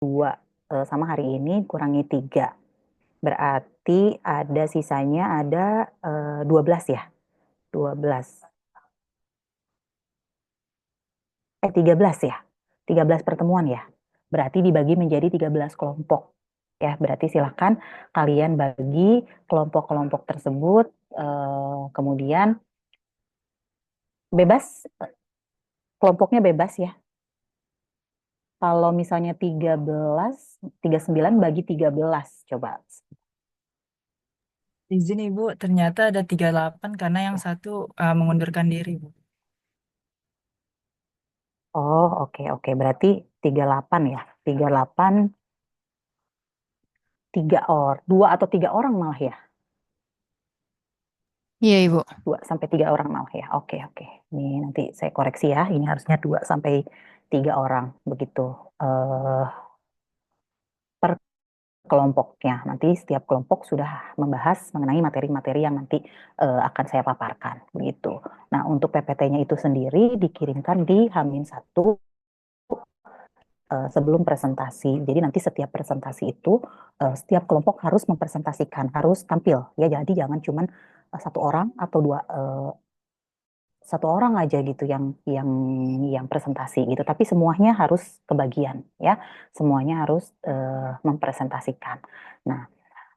2 sama hari ini kurangi 3. Berarti ada sisanya ada 12 ya. 12. 13 ya. 13 pertemuan ya. Berarti dibagi menjadi 13 kelompok. Ya, berarti silahkan kalian bagi kelompok-kelompok tersebut. Kemudian bebas, kelompoknya bebas ya. Kalau misalnya 13, 39 bagi 13. Coba. Izin Ibu, ternyata ada 38 karena yang satu mengundurkan diri, Bu. Oh, oke, oke. Berarti 38 ya. 38, 2 atau 3 orang malah ya. Iya, Ibu. 2 sampai 3 orang malah ya. Oke, oke. Ini nanti saya koreksi ya. Ini harusnya 2 sampai 3 orang begitu. eh Per kelompoknya. Nanti setiap kelompok sudah membahas mengenai materi-materi yang nanti akan saya paparkan begitu. Nah, untuk PPT-nya itu sendiri dikirimkan di H-1 sebelum presentasi. Jadi nanti setiap presentasi itu setiap kelompok harus mempresentasikan, harus tampil ya. Jadi jangan cuman satu orang atau satu orang aja gitu yang presentasi gitu. Tapi semuanya harus kebagian ya. Semuanya harus mempresentasikan. Nah,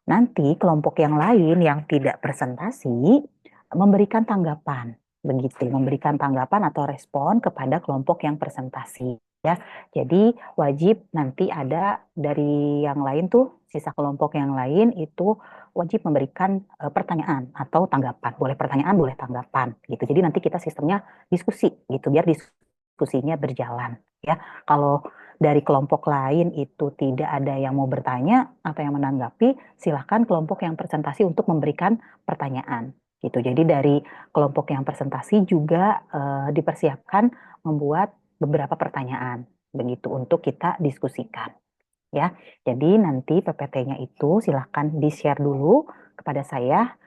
nanti kelompok yang lain yang tidak presentasi memberikan tanggapan, begitu, memberikan tanggapan atau respon kepada kelompok yang presentasi. Ya, jadi wajib nanti ada dari yang lain tuh, sisa kelompok yang lain itu wajib memberikan pertanyaan atau tanggapan. Boleh pertanyaan, boleh tanggapan, gitu. Jadi nanti kita sistemnya diskusi, gitu, biar diskusinya berjalan. Ya, kalau dari kelompok lain itu tidak ada yang mau bertanya atau yang menanggapi, silahkan kelompok yang presentasi untuk memberikan pertanyaan. Gitu. Jadi dari kelompok yang presentasi juga dipersiapkan membuat beberapa pertanyaan begitu untuk kita diskusikan. Ya, jadi nanti PPT-nya itu silahkan di-share dulu kepada saya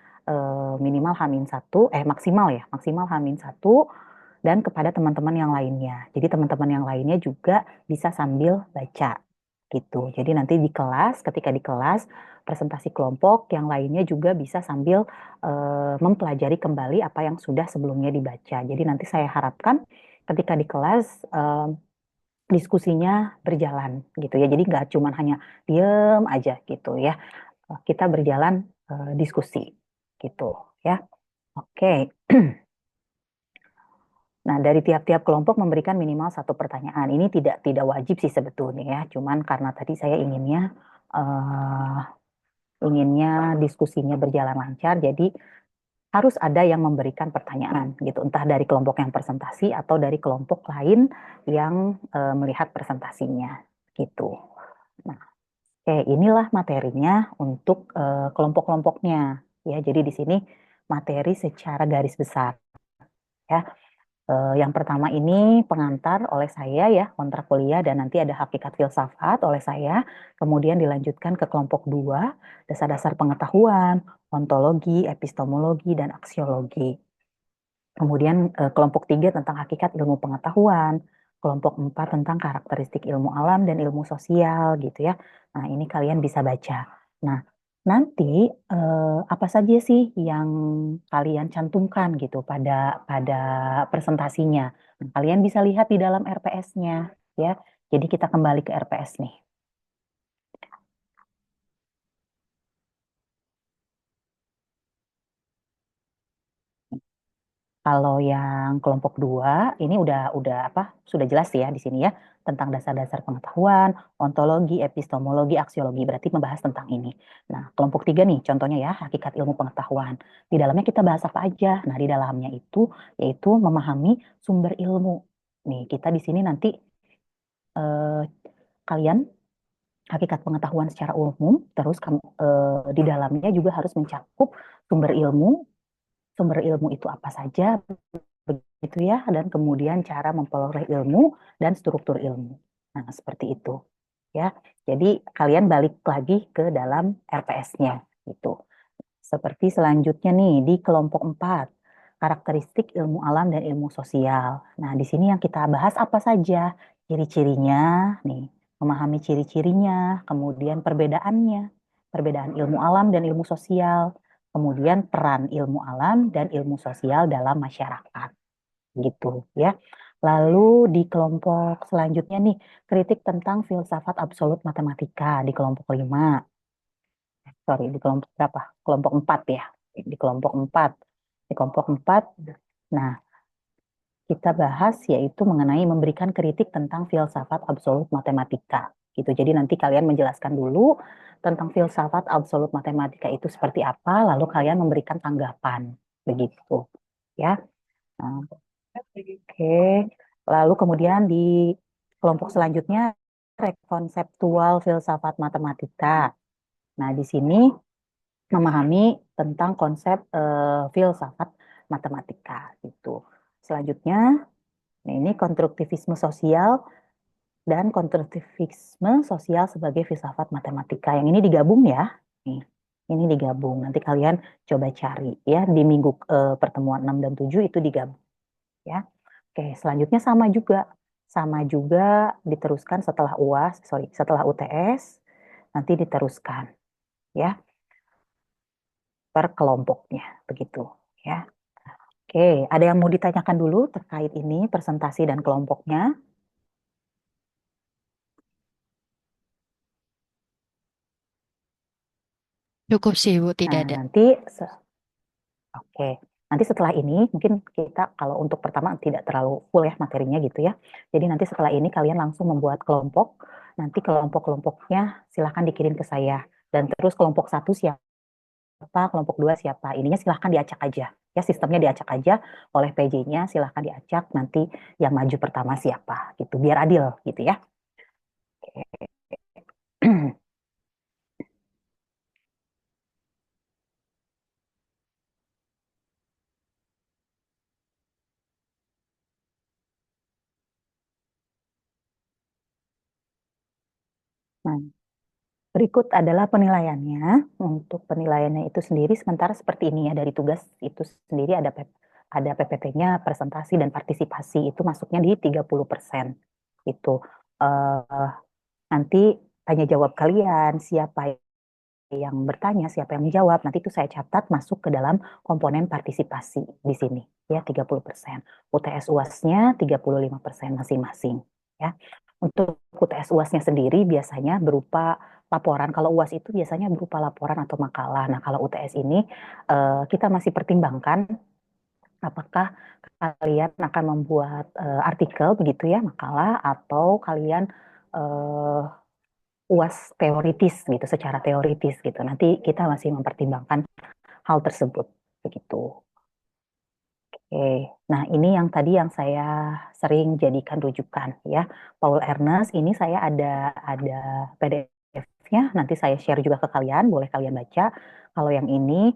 minimal H-1, maksimal ya, maksimal H-1 dan kepada teman-teman yang lainnya. Jadi teman-teman yang lainnya juga bisa sambil baca gitu. Jadi nanti di kelas, ketika di kelas presentasi kelompok yang lainnya juga bisa sambil mempelajari kembali apa yang sudah sebelumnya dibaca. Jadi nanti saya harapkan ketika di kelas diskusinya berjalan gitu ya. Jadi nggak cuma hanya diem aja gitu ya. Kita berjalan diskusi gitu ya. Oke. Nah, dari tiap-tiap kelompok memberikan minimal satu pertanyaan. Ini tidak wajib sih sebetulnya ya. Cuman karena tadi saya eh, inginnya diskusinya berjalan lancar, jadi harus ada yang memberikan pertanyaan gitu. Entah dari kelompok yang presentasi atau dari kelompok lain yang melihat presentasinya gitu. Nah, inilah materinya untuk kelompok-kelompoknya ya. Jadi di sini materi secara garis besar ya. Yang pertama ini pengantar oleh saya ya, kontrak kuliah dan nanti ada hakikat filsafat oleh saya. Kemudian dilanjutkan ke kelompok 2 dasar-dasar pengetahuan, ontologi, epistemologi, dan aksiologi. Kemudian kelompok 3 tentang hakikat ilmu pengetahuan, kelompok 4 tentang karakteristik ilmu alam dan ilmu sosial gitu ya. Nah, ini kalian bisa baca. Nah, nanti apa saja sih yang kalian cantumkan gitu pada pada presentasinya. Nah, kalian bisa lihat di dalam RPS-nya ya. Jadi kita kembali ke RPS nih. Kalau yang kelompok 2 ini udah apa? Sudah jelas ya di sini ya tentang dasar-dasar pengetahuan, ontologi, epistemologi, aksiologi. Berarti membahas tentang ini. Nah, kelompok 3 nih contohnya ya, hakikat ilmu pengetahuan. Di dalamnya kita bahas apa aja? Nah, di dalamnya itu yaitu memahami sumber ilmu. Nih, kita di sini nanti eh, kalian hakikat pengetahuan secara umum, terus di dalamnya juga harus mencakup sumber ilmu. Sumber ilmu itu apa saja, begitu ya, dan kemudian cara memperoleh ilmu dan struktur ilmu. Nah, seperti itu ya. Jadi kalian balik lagi ke dalam RPS-nya gitu. Seperti selanjutnya nih di kelompok 4 karakteristik ilmu alam dan ilmu sosial. Nah, di sini yang kita bahas apa saja ciri-cirinya nih. memahami ciri-cirinya, kemudian perbedaannya, perbedaan ilmu alam dan ilmu sosial, kemudian peran ilmu alam dan ilmu sosial dalam masyarakat, gitu ya. Lalu di kelompok selanjutnya nih, kritik tentang filsafat absolut matematika di kelompok 5. Sorry, di kelompok berapa? Kelompok 4 ya. Di kelompok 4. Di kelompok 4. Nah, kita bahas yaitu mengenai memberikan kritik tentang filsafat absolut matematika gitu. Jadi nanti kalian menjelaskan dulu tentang filsafat absolut matematika itu seperti apa, lalu kalian memberikan tanggapan begitu ya. Nah, oke. Lalu kemudian di kelompok selanjutnya konseptual filsafat matematika. Nah, di sini memahami tentang konsep filsafat matematika gitu. Selanjutnya, nah ini konstruktivisme sosial dan konstruktivisme sosial sebagai filsafat matematika. Yang ini digabung ya. Nih, ini digabung. Nanti kalian coba cari ya di minggu pertemuan 6 dan 7 itu digabung ya. Oke, selanjutnya sama juga. Sama juga diteruskan setelah UAS, sorry, setelah UTS nanti diteruskan ya per kelompoknya begitu ya. Oke, ada yang mau ditanyakan dulu terkait ini presentasi dan kelompoknya? Cukup sih, Bu, tidak Nah, ada. nanti oke. Nanti setelah ini mungkin kita kalau untuk pertama tidak terlalu full ya materinya gitu ya. Jadi nanti setelah ini kalian langsung membuat kelompok. Nanti kelompok-kelompoknya silahkan dikirim ke saya. Dan terus kelompok satu siapa, kelompok dua siapa. Ininya silahkan diacak aja. Ya sistemnya diacak aja oleh PJ-nya silahkan diacak. Nanti yang maju pertama siapa gitu. Biar adil gitu ya. Nah, berikut adalah penilaiannya. Untuk penilaiannya itu sendiri sementara seperti ini ya dari tugas itu sendiri ada PPT-nya presentasi dan partisipasi itu masuknya di 30%. Itu eh, nanti tanya jawab kalian siapa yang bertanya, siapa yang menjawab, nanti itu saya catat masuk ke dalam komponen partisipasi di sini ya 30%. UTS UAS-nya 35% masing-masing ya. Untuk UTS UAS-nya sendiri biasanya berupa laporan. Kalau UAS itu biasanya berupa laporan atau makalah. Nah, kalau UTS ini kita masih pertimbangkan apakah kalian akan membuat artikel begitu ya, makalah atau kalian eh, UAS teoritis gitu, secara teoritis gitu. Nanti kita masih mempertimbangkan hal tersebut begitu. Oke. Nah, ini yang tadi yang saya sering jadikan rujukan ya. Paul Ernest ini saya ada PDF-nya, nanti saya share juga ke kalian, boleh kalian baca. Kalau yang ini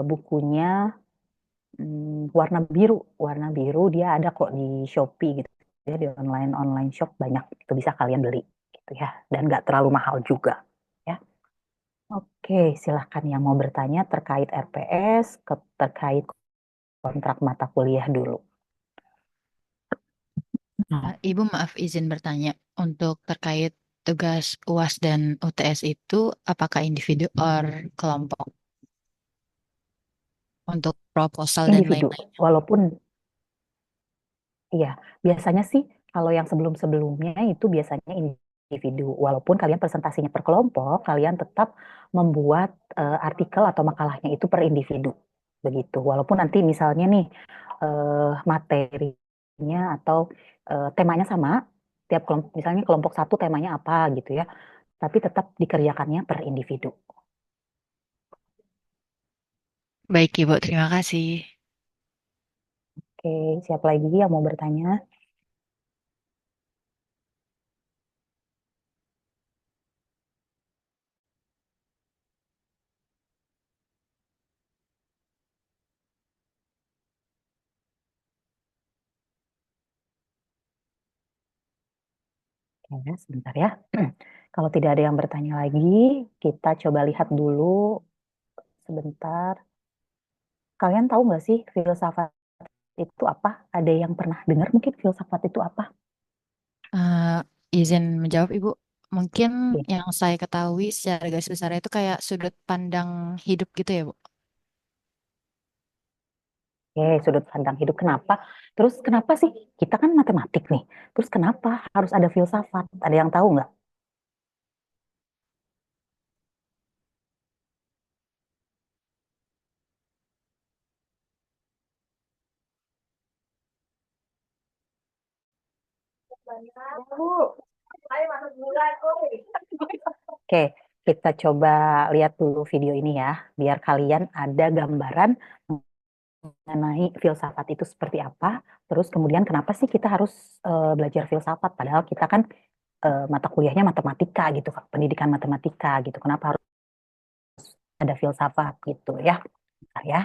bukunya warna biru, warna biru dia ada kok di Shopee gitu. Ya di online online shop banyak itu bisa kalian beli gitu ya dan nggak terlalu mahal juga ya. Oke, silahkan yang mau bertanya terkait RPS, terkait kontrak mata kuliah dulu. Ibu maaf izin bertanya, untuk terkait tugas UAS dan UTS itu apakah individu or kelompok untuk proposal dan Individu, lain-lain? walaupun iya, biasanya sih kalau yang sebelum-sebelumnya itu biasanya individu, walaupun kalian presentasinya per kelompok, kalian tetap membuat artikel atau makalahnya itu per individu, begitu. Walaupun nanti misalnya nih materinya atau temanya sama, tiap kelompok, misalnya kelompok satu temanya apa gitu ya, tapi tetap dikerjakannya per individu. Baik, Ibu, terima kasih. Oke, siapa lagi yang mau bertanya? Ya, sebentar ya. Kalau tidak ada yang bertanya lagi, kita coba lihat dulu sebentar. Kalian tahu nggak sih filsafat itu apa? Ada yang pernah dengar mungkin filsafat itu apa? izin menjawab Ibu. Mungkin Oke, yang saya ketahui secara garis besar itu kayak sudut pandang hidup gitu ya Bu. sudut pandang hidup kenapa? Terus kenapa sih kita kan matematik nih? Terus kenapa harus ada filsafat? Ada yang tahu nggak? Oke, kita coba lihat dulu video ini ya, biar kalian ada gambaran mengenai filsafat itu seperti apa. Terus kemudian kenapa sih kita harus belajar filsafat? Padahal kita kan mata kuliahnya matematika gitu, pendidikan matematika gitu. Kenapa harus ada filsafat gitu ya? Bentar ya.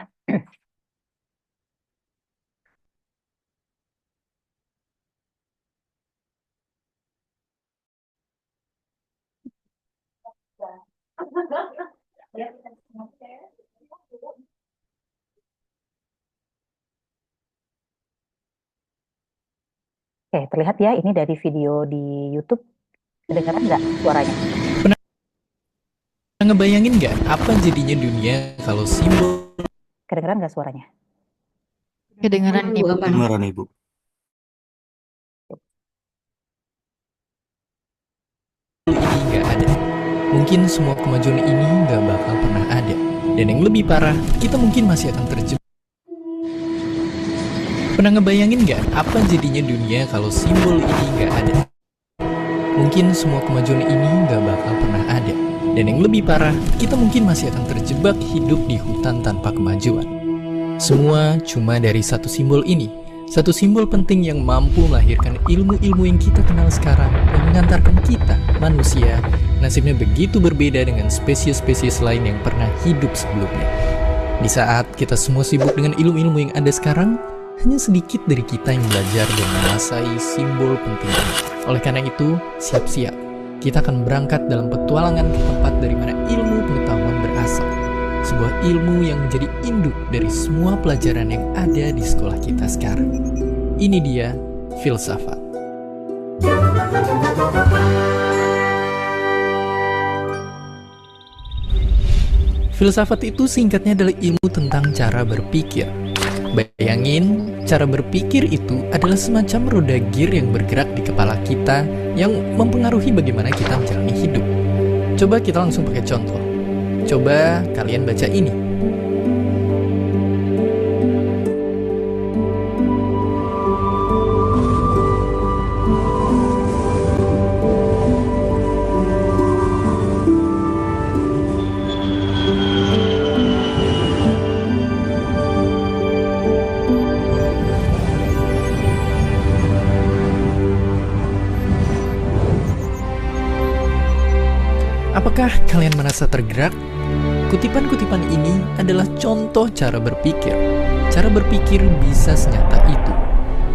Oke, terlihat ya ini dari video di YouTube. Kedengaran nggak suaranya? Pernah ngebayangin nggak apa jadinya dunia kalau simbol Kedengaran nggak suaranya? Kedengaran Ibu. Kedengaran Ibu. ini nggak ada? Mungkin semua kemajuan ini nggak bakal pernah ada. Dan yang lebih parah, kita mungkin masih akan terjebak. Pernah ngebayangin nggak apa jadinya dunia kalau simbol ini nggak ada? Mungkin semua kemajuan ini nggak bakal pernah ada. Dan yang lebih parah, kita mungkin masih akan terjebak hidup di hutan tanpa kemajuan. Semua cuma dari satu simbol ini. Satu simbol penting yang mampu melahirkan ilmu-ilmu yang kita kenal sekarang dan mengantarkan kita, manusia, nasibnya begitu berbeda dengan spesies-spesies lain yang pernah hidup sebelumnya. Di saat kita semua sibuk dengan ilmu-ilmu yang ada sekarang, hanya sedikit dari kita yang belajar dan menguasai simbol penting ini. Oleh karena itu, siap-siap. Kita akan berangkat dalam petualangan ke tempat dari mana ilmu pengetahuan berasal. Sebuah ilmu yang menjadi induk dari semua pelajaran yang ada di sekolah kita sekarang. Ini dia filsafat. Filsafat itu singkatnya adalah ilmu tentang cara berpikir. Bayangin, cara berpikir itu adalah semacam roda gear yang bergerak di kepala kita yang mempengaruhi bagaimana kita menjalani hidup. Coba kita langsung pakai contoh. Coba kalian baca ini. Apakah kalian merasa tergerak? Kutipan-kutipan ini adalah contoh cara berpikir. Cara berpikir bisa senyata itu.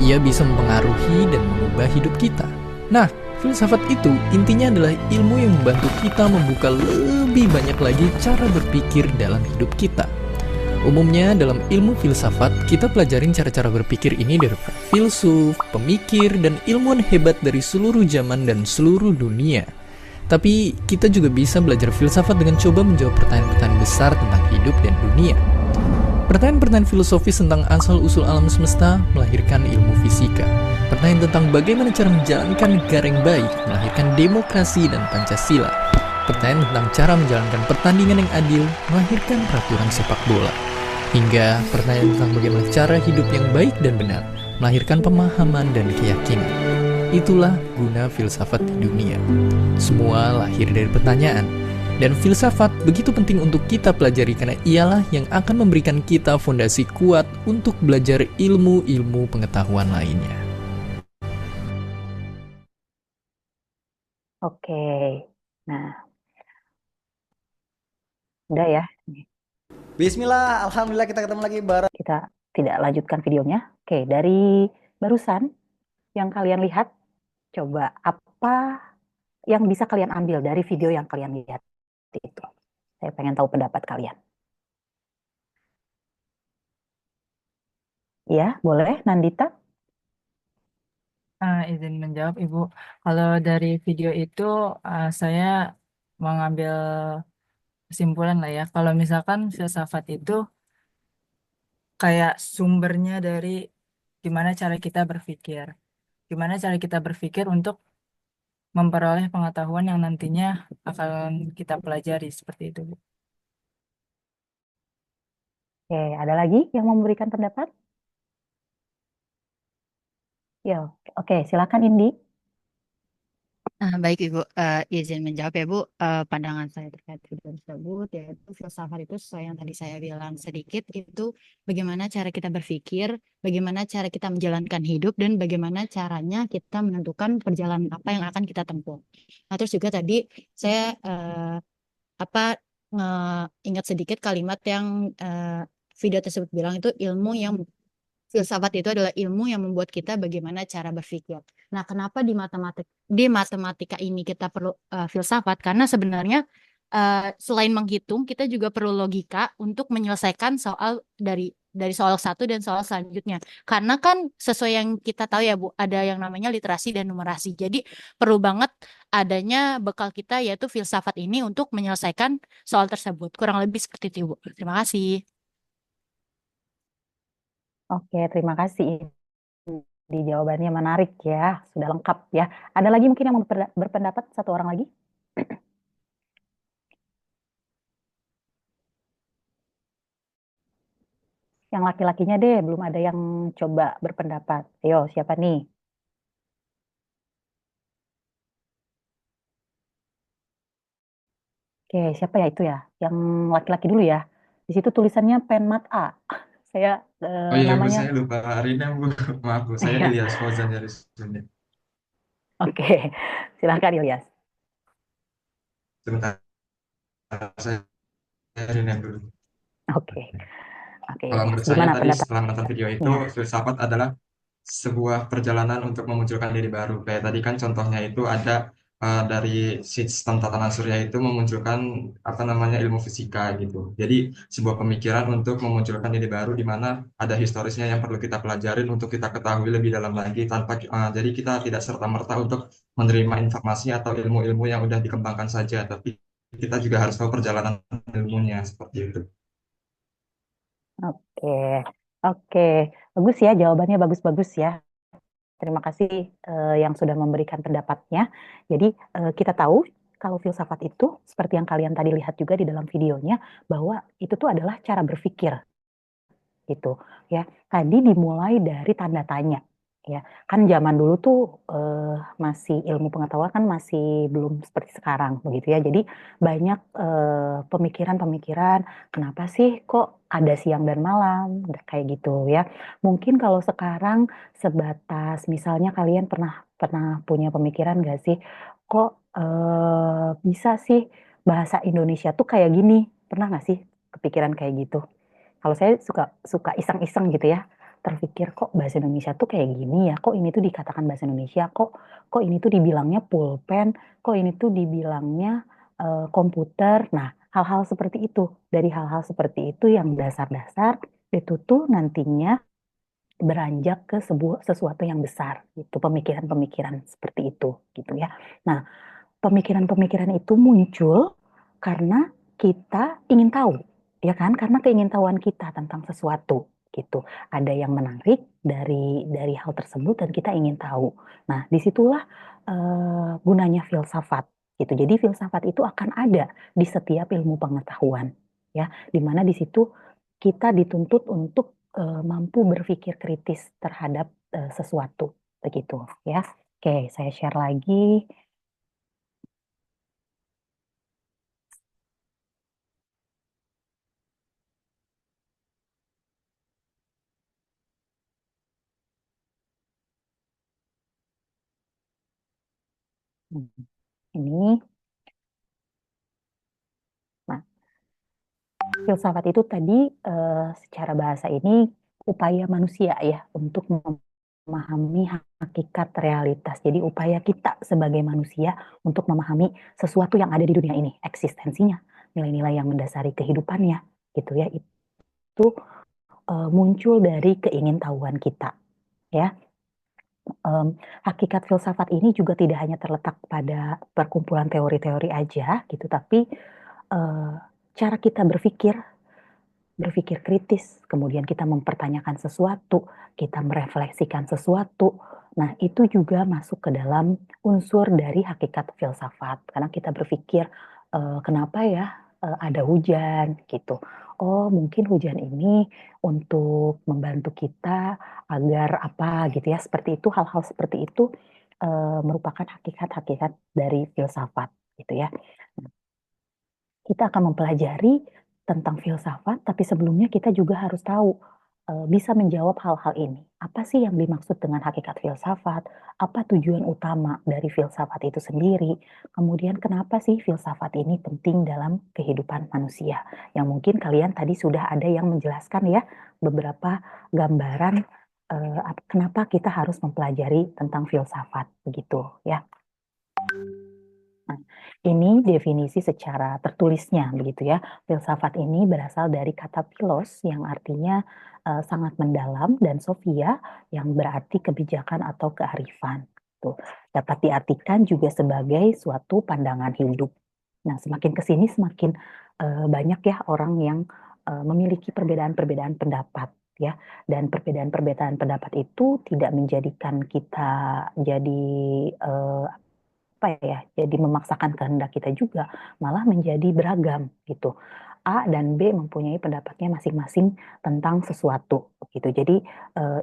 Ia bisa mempengaruhi dan mengubah hidup kita. Nah, filsafat itu intinya adalah ilmu yang membantu kita membuka lebih banyak lagi cara berpikir dalam hidup kita. Umumnya dalam ilmu filsafat, kita pelajarin cara-cara berpikir ini dari para filsuf, pemikir, dan ilmuwan hebat dari seluruh zaman dan seluruh dunia. Tapi kita juga bisa belajar filsafat dengan coba menjawab pertanyaan-pertanyaan besar tentang hidup dan dunia. Pertanyaan-pertanyaan filosofis tentang asal-usul alam semesta melahirkan ilmu fisika. Pertanyaan tentang bagaimana cara menjalankan negara yang baik melahirkan demokrasi dan Pancasila. Pertanyaan tentang cara menjalankan pertandingan yang adil melahirkan peraturan sepak bola. Hingga pertanyaan tentang bagaimana cara hidup yang baik dan benar melahirkan pemahaman dan keyakinan. Itulah guna filsafat di dunia. Semua lahir dari pertanyaan. Dan filsafat begitu penting untuk kita pelajari karena ialah yang akan memberikan kita fondasi kuat untuk belajar ilmu-ilmu pengetahuan lainnya. Oke, nah udah ya. Bismillah, alhamdulillah kita ketemu lagi bareng. Kita tidak lanjutkan videonya. Oke, dari barusan yang kalian lihat, coba apa yang bisa kalian ambil dari video yang kalian lihat itu. Saya pengen tahu pendapat kalian. Ya, boleh Nandita? Izin menjawab, Ibu. Kalau dari video itu, saya mengambil kesimpulan lah ya. Kalau misalkan filsafat itu kayak sumbernya dari gimana cara kita berpikir. Gimana cara kita berpikir untuk memperoleh pengetahuan yang nantinya akan kita pelajari seperti itu, Bu. Oke, ada lagi yang mau memberikan pendapat? Ya, oke, silakan Indi. Baik Ibu, izin menjawab ya Bu. Pandangan saya terkait video tersebut, yaitu filsafat itu sesuai yang tadi saya bilang sedikit, itu bagaimana cara kita berpikir, bagaimana cara kita menjalankan hidup, dan bagaimana caranya kita menentukan perjalanan apa yang akan kita tempuh. Nah, terus juga tadi saya apa ingat sedikit kalimat yang video tersebut bilang itu filsafat itu adalah ilmu yang membuat kita bagaimana cara berpikir. Nah, kenapa di matematika ini kita perlu filsafat? Karena sebenarnya selain menghitung, kita juga perlu logika untuk menyelesaikan soal dari soal satu dan soal selanjutnya. Karena kan sesuai yang kita tahu ya Bu, ada yang namanya literasi dan numerasi. Jadi perlu banget adanya bekal kita yaitu filsafat ini untuk menyelesaikan soal tersebut. Kurang lebih seperti itu Bu. Terima kasih. Oke, terima kasih Indi. Jawabannya menarik ya, sudah lengkap ya. Ada lagi mungkin yang mau berpendapat, satu orang lagi? Yang laki-lakinya deh, belum ada yang coba berpendapat. Ayo, siapa nih? Oke, siapa ya itu ya? Yang laki-laki dulu ya. Di situ tulisannya penmat A. Saya Oh iya Bu, namanya, saya lupa Rina Bu. Maaf Bu, saya ya. Ilyas Fauzan dari Sunda. Oke, silahkan Ilyas. Sebentar, saya Rina dulu. Oke, oke Kalau Ilyas. menurut saya Gimana tadi setelah menonton video itu, pendapatnya? filsafat adalah sebuah perjalanan untuk memunculkan diri baru. Kayak tadi kan contohnya itu ada dari sistem tatanan surya itu memunculkan apa namanya ilmu fisika gitu. Jadi sebuah pemikiran untuk memunculkan diri baru di mana ada historisnya yang perlu kita pelajarin untuk kita ketahui lebih dalam lagi tanpa jadi kita tidak serta-merta untuk menerima informasi atau ilmu-ilmu yang udah dikembangkan saja, tapi kita juga harus tahu perjalanan ilmunya seperti itu. Oke, oke. Bagus ya, jawabannya bagus-bagus ya. Terima kasih yang sudah memberikan pendapatnya. Jadi kita tahu kalau filsafat itu seperti yang kalian tadi lihat juga di dalam videonya bahwa itu tuh adalah cara berpikir gitu ya. Tadi dimulai dari tanda tanya ya. Kan zaman dulu tuh masih ilmu pengetahuan kan masih belum seperti sekarang begitu ya. Jadi banyak pemikiran-pemikiran kenapa sih kok ada siang dan malam kayak gitu ya. Mungkin kalau sekarang sebatas misalnya kalian pernah pernah punya pemikiran gak sih kok bisa sih bahasa Indonesia tuh kayak gini? Pernah gak sih kepikiran kayak gitu? Kalau saya suka suka iseng-iseng gitu ya, terpikir kok bahasa Indonesia tuh kayak gini ya, kok ini tuh dikatakan bahasa Indonesia, kok kok ini tuh dibilangnya pulpen, kok ini tuh dibilangnya komputer. Nah, hal-hal seperti itu, dari hal-hal seperti itu yang dasar-dasar itu tuh nantinya beranjak ke sesuatu yang besar, itu pemikiran-pemikiran seperti itu, gitu ya. Nah, pemikiran-pemikiran itu muncul karena kita ingin tahu, ya kan? Karena keingintahuan kita tentang sesuatu gitu. Ada yang menarik dari hal tersebut dan kita ingin tahu. Nah, disitulah gunanya filsafat gitu. Jadi filsafat itu akan ada di setiap ilmu pengetahuan, ya. Di mana di situ kita dituntut untuk mampu berpikir kritis terhadap sesuatu, begitu, ya. Oke, saya share lagi. Ini, nah, filsafat itu tadi secara bahasa ini upaya manusia ya untuk memahami hakikat realitas. Jadi upaya kita sebagai manusia untuk memahami sesuatu yang ada di dunia ini, eksistensinya, nilai-nilai yang mendasari kehidupannya, gitu ya. Itu muncul dari keingintahuan kita, ya. Hakikat filsafat ini juga tidak hanya terletak pada perkumpulan teori-teori aja gitu, tapi cara kita berpikir kritis, kemudian kita mempertanyakan sesuatu, kita merefleksikan sesuatu. Nah, itu juga masuk ke dalam unsur dari hakikat filsafat. Karena kita berpikir, kenapa ya ada hujan gitu. Oh, mungkin hujan ini untuk membantu kita agar apa gitu ya. Seperti itu, hal-hal seperti itu merupakan hakikat-hakikat dari filsafat gitu ya. Kita akan mempelajari tentang filsafat, tapi sebelumnya kita juga harus tahu, bisa menjawab hal-hal ini. Apa sih yang dimaksud dengan hakikat filsafat? Apa tujuan utama dari filsafat itu sendiri? Kemudian kenapa sih filsafat ini penting dalam kehidupan manusia? Yang mungkin kalian tadi sudah ada yang menjelaskan ya, beberapa gambaran kenapa kita harus mempelajari tentang filsafat, begitu ya. Nah, ini definisi secara tertulisnya begitu ya. Filsafat ini berasal dari kata philos yang artinya sangat mendalam dan sophia yang berarti kebijakan atau kearifan. Tuh, dapat diartikan juga sebagai suatu pandangan hidup. Nah, semakin ke sini semakin banyak ya orang yang memiliki perbedaan-perbedaan pendapat ya. Dan perbedaan-perbedaan pendapat itu tidak menjadikan kita jadi apa ya, jadi memaksakan kehendak kita juga, malah menjadi beragam gitu. A dan B mempunyai pendapatnya masing-masing tentang sesuatu gitu. Jadi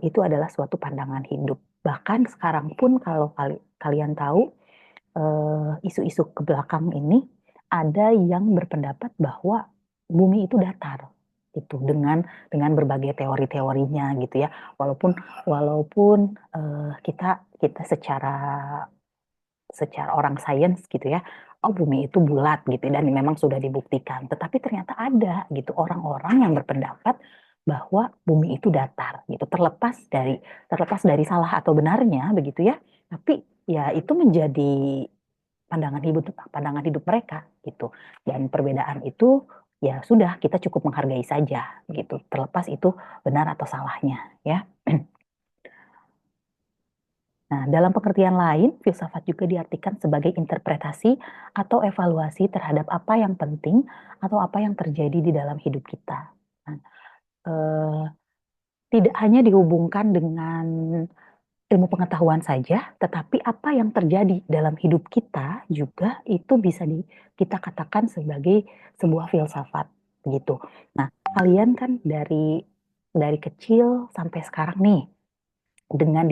itu adalah suatu pandangan hidup. Bahkan sekarang pun kalau kalian tahu isu-isu ke belakang ini ada yang berpendapat bahwa bumi itu datar gitu dengan berbagai teori-teorinya gitu ya. Walaupun kita secara orang sains gitu ya, oh bumi itu bulat gitu dan memang sudah dibuktikan. Tetapi ternyata ada gitu orang-orang yang berpendapat bahwa bumi itu datar gitu, terlepas dari salah atau benarnya begitu ya. Tapi ya itu menjadi pandangan hidup mereka gitu. Dan perbedaan itu ya sudah kita cukup menghargai saja gitu, terlepas itu benar atau salahnya ya. Nah, dalam pengertian lain, filsafat juga diartikan sebagai interpretasi atau evaluasi terhadap apa yang penting atau apa yang terjadi di dalam hidup kita. Nah, tidak hanya dihubungkan dengan ilmu pengetahuan saja, tetapi apa yang terjadi dalam hidup kita juga itu bisa kita katakan sebagai sebuah filsafat, begitu. Nah, kalian kan dari kecil sampai sekarang nih dengan